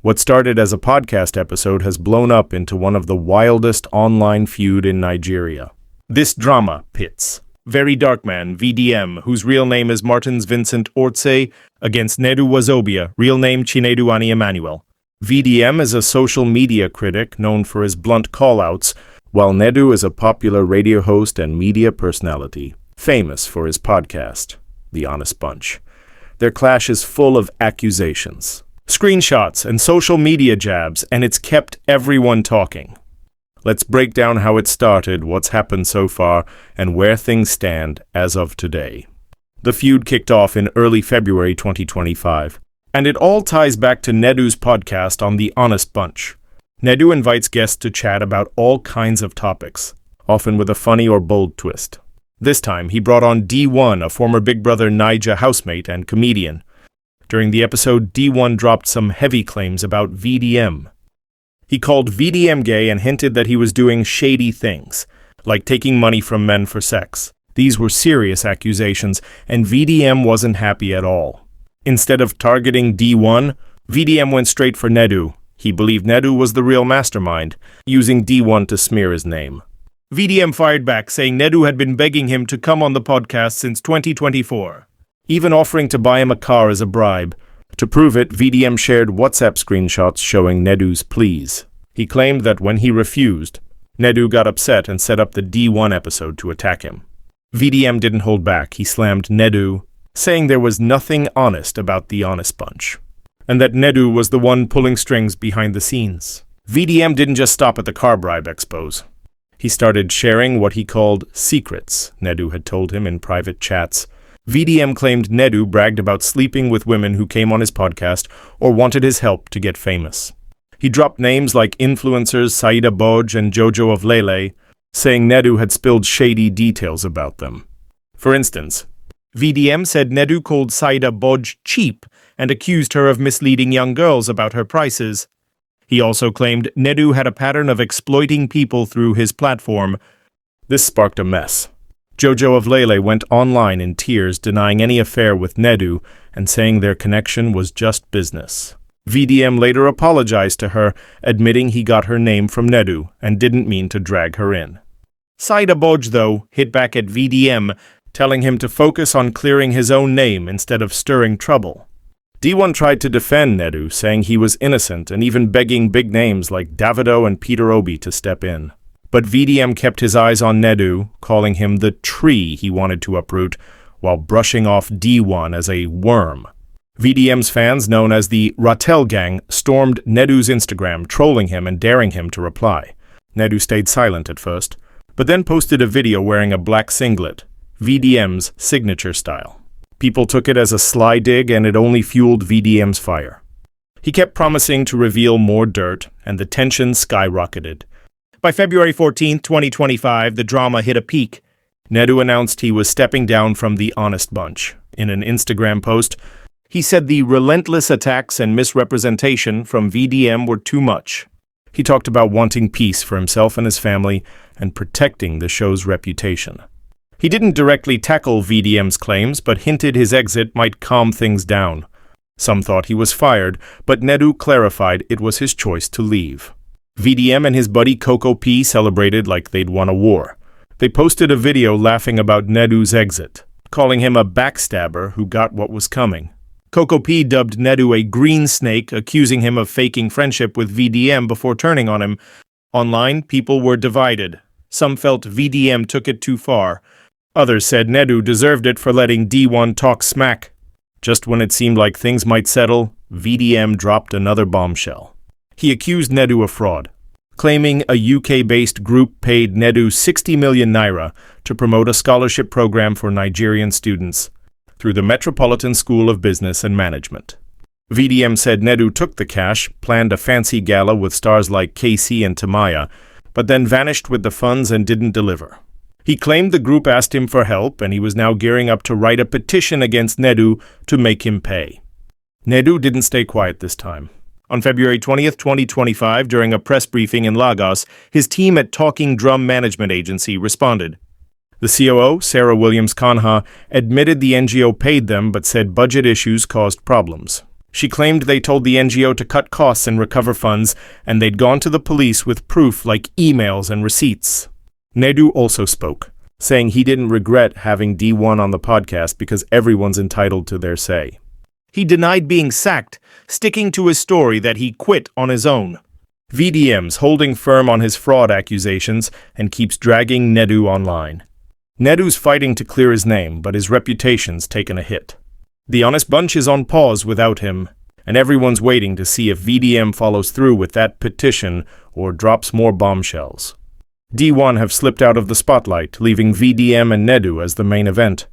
What started as a podcast episode has blown up into one of the wildest online feud in Nigeria. This drama pits Very Dark Man, VDM, whose real name is Martins Vincent Ortse, against Nedu Wazobia, real name Chinedu Ani Emmanuel. VDM is a social media critic known for his blunt call-outs, while Nedu is a popular radio host and media personality, famous for his podcast, The Honest Bunch. Their clash is full of accusations, screenshots, and social media jabs, and it's kept everyone talking. Let's break down how it started, what's happened so far, and where things stand as of today. The feud kicked off in early February 2025, and it all ties back to Nedu's podcast on The Honest Bunch. Nedu invites guests to chat about all kinds of topics, often with a funny or bold twist. This time, he brought on D1, a former Big Brother Naija housemate and comedian. During the episode, D1 dropped some heavy claims about VDM. He called VDM gay and hinted that he was doing shady things, like taking money from men for sex. These were serious accusations, and VDM wasn't happy at all. Instead of targeting D1, VDM went straight for Nedu. He believed Nedu was the real mastermind, using D1 to smear his name. VDM fired back, saying Nedu had been begging him to come on the podcast since 2024, even offering to buy him a car as a bribe. To prove it, VDM shared WhatsApp screenshots showing Nedu's pleas. He claimed that when he refused, Nedu got upset and set up the D1 episode to attack him. VDM didn't hold back. He slammed Nedu, saying there was nothing honest about The Honest Bunch, and that Nedu was the one pulling strings behind the scenes. VDM didn't just stop at the car bribe expose. He started sharing what he called secrets Nedu had told him in private chats. VDM claimed Nedu bragged about sleeping with women who came on his podcast or wanted his help to get famous. He dropped names like influencers Saida Boj and Jojo of Lele, saying Nedu had spilled shady details about them. For instance, VDM said Nedu called Saida Boj cheap and accused her of misleading young girls about her prices. He also claimed Nedu had a pattern of exploiting people through his platform. This sparked a mess. Jojo of Lele went online in tears, denying any affair with Nedu and saying their connection was just business. VDM later apologized to her, admitting he got her name from Nedu and didn't mean to drag her in. Saida Boj, though, hit back at VDM, telling him to focus on clearing his own name instead of stirring trouble. D1 tried to defend Nedu, saying he was innocent and even begging big names like Davido and Peter Obi to step in. But VDM kept his eyes on Nedu, calling him the tree he wanted to uproot, while brushing off D1 as a worm. VDM's fans, known as the Rattel Gang, stormed Nedu's Instagram, trolling him and daring him to reply. Nedu stayed silent at first, but then posted a video wearing a black singlet, VDM's signature style. People took it as a sly dig, and it only fueled VDM's fire. He kept promising to reveal more dirt, and the tension skyrocketed. By February 14, 2025, the drama hit a peak. Nedu announced he was stepping down from The Honest Bunch. In an Instagram post, he said the relentless attacks and misrepresentation from VDM were too much. He talked about wanting peace for himself and his family and protecting the show's reputation. He didn't directly tackle VDM's claims, but hinted his exit might calm things down. Some thought he was fired, but Nedu clarified it was his choice to leave. VDM and his buddy Coco P celebrated like they'd won a war. They posted a video laughing about Nedu's exit, calling him a backstabber who got what was coming. Coco P dubbed Nedu a green snake, accusing him of faking friendship with VDM before turning on him. Online, people were divided. Some felt VDM took it too far. Others said Nedu deserved it for letting D1 talk smack. Just when it seemed like things might settle, VDM dropped another bombshell. He accused Nedu of fraud, claiming a UK-based group paid Nedu 60 million naira to promote a scholarship program for Nigerian students through the Metropolitan School of Business and Management. VDM said Nedu took the cash, planned a fancy gala with stars like KC and Tamaya, but then vanished with the funds and didn't deliver. He claimed the group asked him for help, and he was now gearing up to write a petition against Nedu to make him pay. Nedu didn't stay quiet this time. On February 20th, 2025, during a press briefing in Lagos, his team at Talking Drum Management Agency responded. The COO, Sarah Williams-Kanha, admitted the NGO paid them but said budget issues caused problems. She claimed they told the NGO to cut costs and recover funds, and they'd gone to the police with proof like emails and receipts. Nedu also spoke, saying he didn't regret having D1 on the podcast because everyone's entitled to their say. He denied being sacked, sticking to his story that he quit on his own. VDM's holding firm on his fraud accusations and keeps dragging Nedu online. Nedu's fighting to clear his name, but his reputation's taken a hit. The Honest Bunch is on pause without him, and everyone's waiting to see if VDM follows through with that petition or drops more bombshells. D1 have slipped out of the spotlight, leaving VDM and Nedu as the main event.